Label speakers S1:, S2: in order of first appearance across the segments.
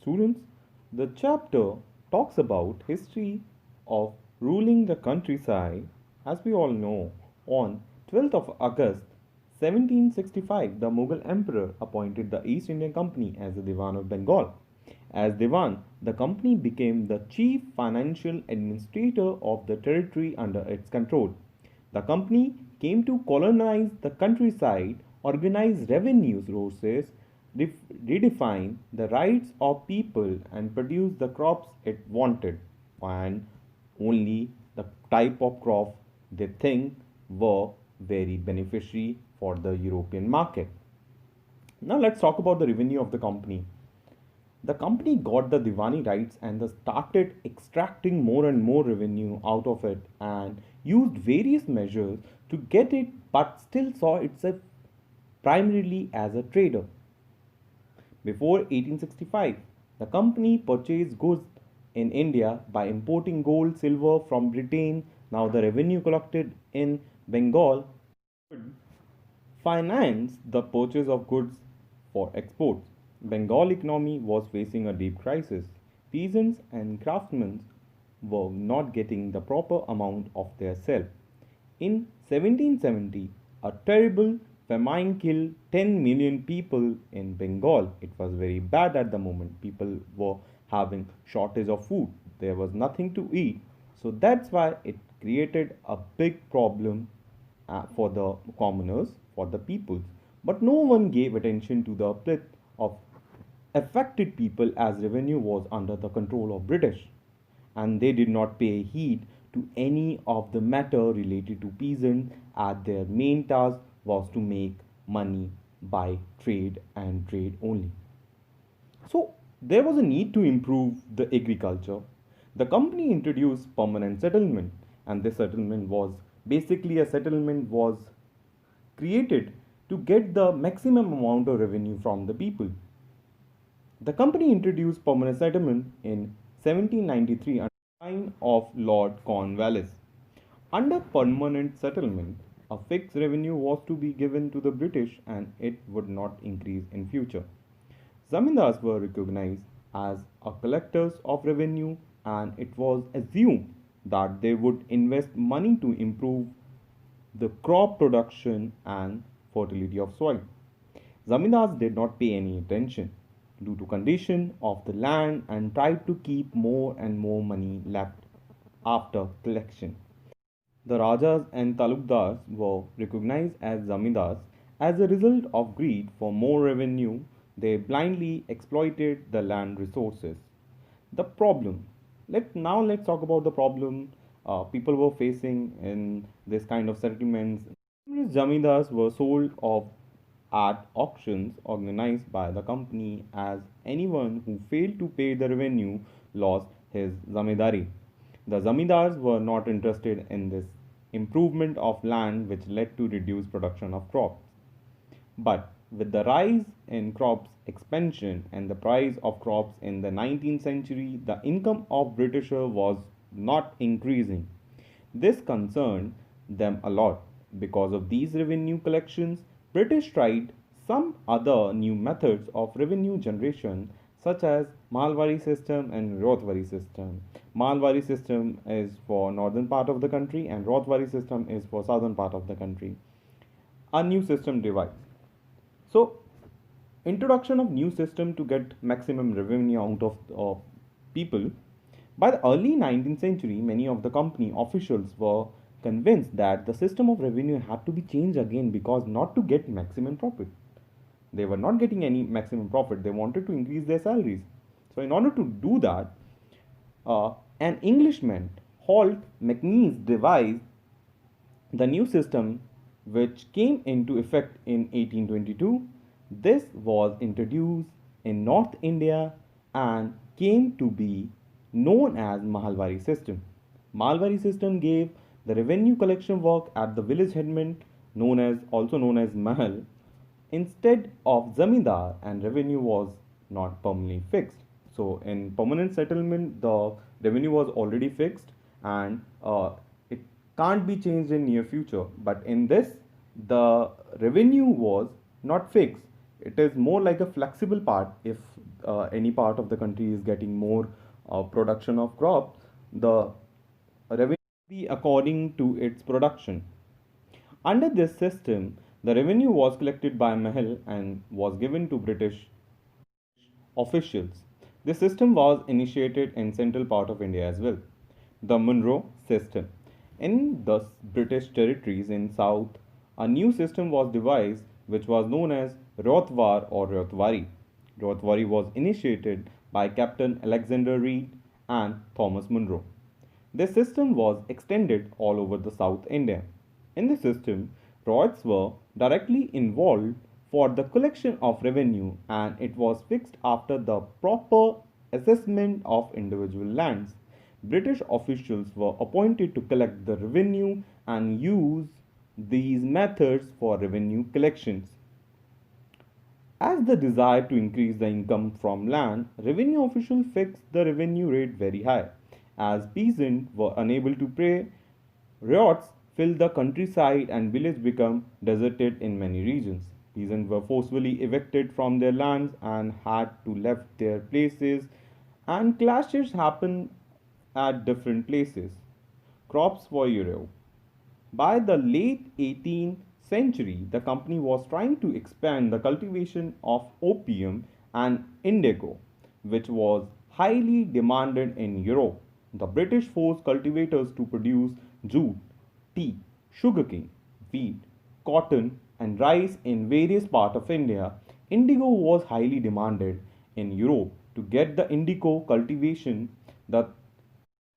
S1: students. The chapter talks about history of ruling the countryside. As we all know, on 12th of August 1765, the Mughal emperor appointed the East India Company as the Diwan of Bengal. As Diwan, the company became the chief financial administrator of the territory under its control. The company came to colonize the countryside, organize revenue sources, redefine the rights of people, and produce the crops it wanted, and only the type of crop they think were very beneficiary for the European market. Now let's talk about the revenue of the company. The company got the Diwani rights and started extracting more and more revenue out of it and used various measures to get it, but still saw itself primarily as a trader. Before 1865, the company purchased goods in India by importing gold, silver from Britain. Now, the revenue collected in Bengal financed the purchase of goods for exports. Bengal economy was facing a deep crisis. Peasants and craftsmen were not getting the proper amount of their sell. In 1770, a terrible famine killed 10 million people in Bengal. It was very bad at the moment. People were having shortage of food. There was nothing to eat. So that's why it created a big problem for the commoners, for the peoples. But no one gave attention to the plight of affected people as revenue was under the control of British, and they did not pay heed to any of the matter related to peasants as their main task was to make money by trade and trade only. So there was a need to improve the agriculture. The company introduced permanent settlement, and this settlement was basically a settlement was created to get the maximum amount of revenue from the people. The company introduced permanent settlement in 1793 under the sign of Lord Cornwallis. Under permanent settlement, a fixed revenue was to be given to the British and it would not increase in future. Zamindars were recognized as a collectors of revenue and it was assumed that they would invest money to improve the crop production and fertility of soil. Zamindars did not pay any attention due to condition of the land and tried to keep more and more money left after collection. The Rajas and Talukdars were recognized as Zamindars. As a result of greed for more revenue, they blindly exploited the land resources. The problem. Let's talk about the problem people were facing in this kind of settlements. Numerous Zamindars were sold off at auctions organized by the company as anyone who failed to pay the revenue lost his zamindari. The zamindars were not interested in this improvement of land which led to reduced production of crops. But with the rise in crops expansion and the price of crops in the 19th century, the income of Britisher was not increasing. This concerned them a lot. Because of these revenue collections, British tried some other new methods of revenue generation such as Malwari system and Rotwari system. Malwari system is for northern part of the country and Rotwari system is for southern part of the country. A new system devised. So, introduction of new system to get maximum revenue out of people. By the early 19th century, many of the company officials were convinced that the system of revenue had to be changed again because not to get maximum profit. They were not getting any maximum profit. They wanted to increase their salaries. So, in order to do that, an Englishman, Holt McNeice, devised the new system which came into effect in 1822. This was introduced in North India and came to be known as Mahalwari system. Mahalwari system gave the revenue collection work at the village headman also known as Mahal instead of Zamindar, and revenue was not permanently fixed. So in permanent settlement the revenue was already fixed and it can't be changed in near future, but in this the revenue was not fixed. It is more like a flexible part. If any part of the country is getting more production of crops, the revenue will be according to its production. Under this system, the revenue was collected by Mahal and was given to British officials. This system was initiated in central part of India as well. The Monroe system. In the British territories in south, a new system was devised which was known as Rotwar or Rotwari. Rotwari was initiated by Captain Alexander Reed and Thomas Monroe. This system was extended all over the South India. In the system, royals were directly involved for the collection of revenue and it was fixed after the proper assessment of individual lands. British officials were appointed to collect the revenue and use these methods for revenue collections. As the desire to increase the income from land, revenue officials fixed the revenue rate very high. As peasants were unable to pay, riots filled the countryside and villages became deserted in many regions. Peasants were forcefully evicted from their lands and had to left their places, and clashes happened at different places. Crops were Euro. By the late 18th century, the company was trying to expand the cultivation of opium and indigo, which was highly demanded in Europe. The British forced cultivators to produce jute, tea, sugarcane, wheat, cotton, and rice in various parts of India. Indigo was highly demanded in Europe. To get the indigo cultivation, the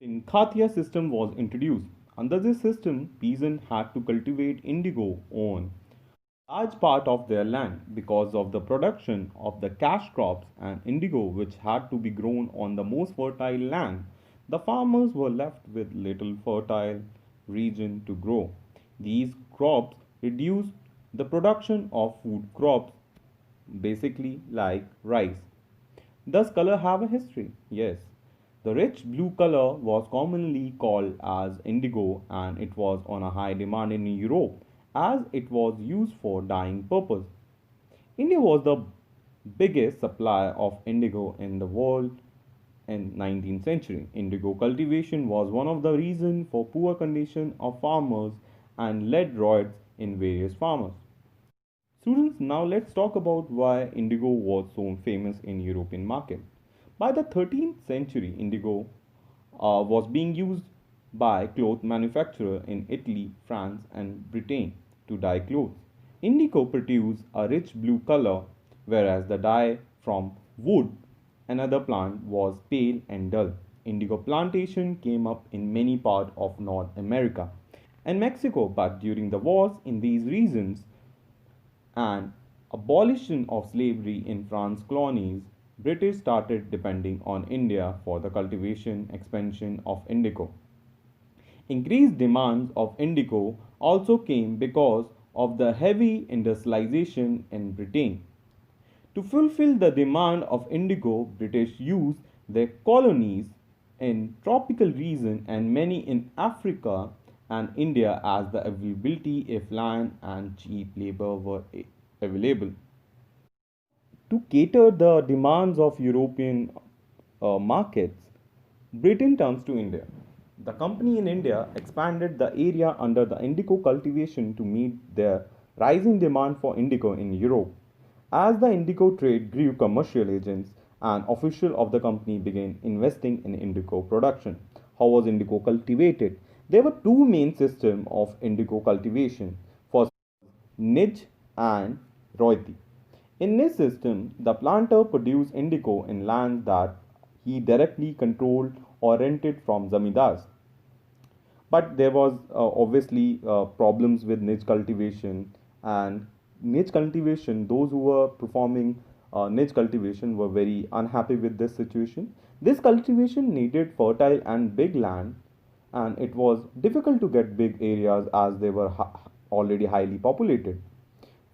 S1: Khatia system was introduced. Under this system, peasants had to cultivate indigo on large part of their land because of the production of the cash crops and indigo which had to be grown on the most fertile land. The farmers were left with little fertile region to grow. These crops reduced the production of food crops, basically like rice. Does color have a history? Yes. The rich blue color was commonly called as indigo and it was on a high demand in Europe as it was used for dyeing purpose. India was the biggest supplier of indigo in the world in 19th century. Indigo cultivation was one of the reasons for poor condition of farmers and led riots in various farmers. Students, now let's talk about why indigo was so famous in European market. By the 13th century, indigo was being used by cloth manufacturers in Italy, France, and Britain to dye clothes. Indigo produced a rich blue color, whereas the dye from wood, another plant, was pale and dull. Indigo plantation came up in many parts of North America and Mexico, but during the wars in these regions, and abolition of slavery in France colonies, British started depending on India for the cultivation expansion of indigo. Increased demands of indigo also came because of the heavy industrialization in Britain. To fulfill the demand of indigo, British used their colonies in tropical regions and many in Africa and India as the availability if land and cheap labor were available. To cater the demands of European markets, Britain turns to India. The company in India expanded the area under the indigo cultivation to meet their rising demand for indigo in Europe. As the indigo trade grew, commercial agents and officials of the company began investing in indigo production. How was indigo cultivated? There were two main systems of indigo cultivation. First, Nij and Royti. In this system, the planter produced indigo in land that he directly controlled or rented from zamindars. But there was obviously problems with niche cultivation and niche cultivation. Those who were performing niche cultivation were very unhappy with this situation. This cultivation needed fertile and big land, and it was difficult to get big areas as they were already highly populated.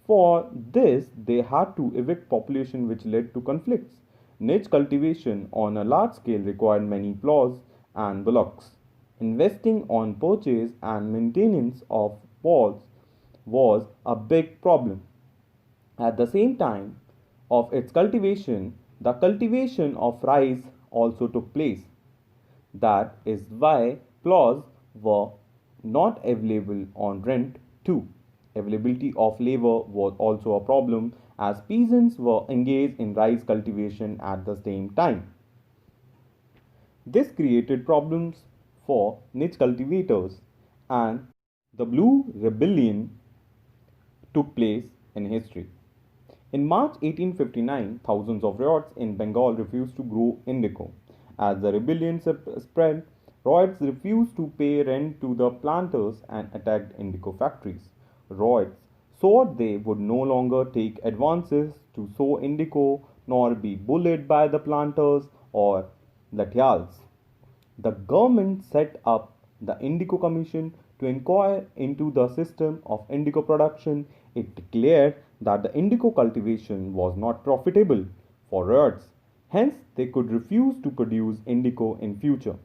S1: For this, they had to evict population, which led to conflicts. Niche cultivation on a large scale required many plows and bullocks. Investing on purchase and maintenance of walls was a big problem. At the same time of its cultivation, the cultivation of rice also took place. That is why plows were not available on rent too. Availability of labor was also a problem as peasants were engaged in rice cultivation at the same time. This created problems for niche cultivators, and the Blue Rebellion took place in history. In March 1859, thousands of ryots in Bengal refused to grow indigo. As the rebellion spread, ryots refused to pay rent to the planters and attacked indigo factories. Ryots swore they would no longer take advances to sow indigo nor be bullied by the planters or lathials. The government set up the Indigo Commission to inquire into the system of indigo production. It declared that the indigo cultivation was not profitable for ryots, hence they could refuse to produce indigo in future.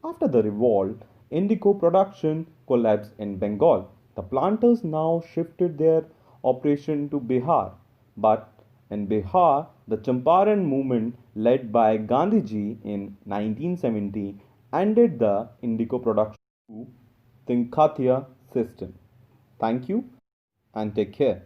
S1: After the revolt, indigo production collapsed in Bengal. The planters now shifted their operation to Bihar, but in Bihar, the Champaran movement led by Gandhiji in 1970 ended the indigo production through the Khatia system. Thank you and take care.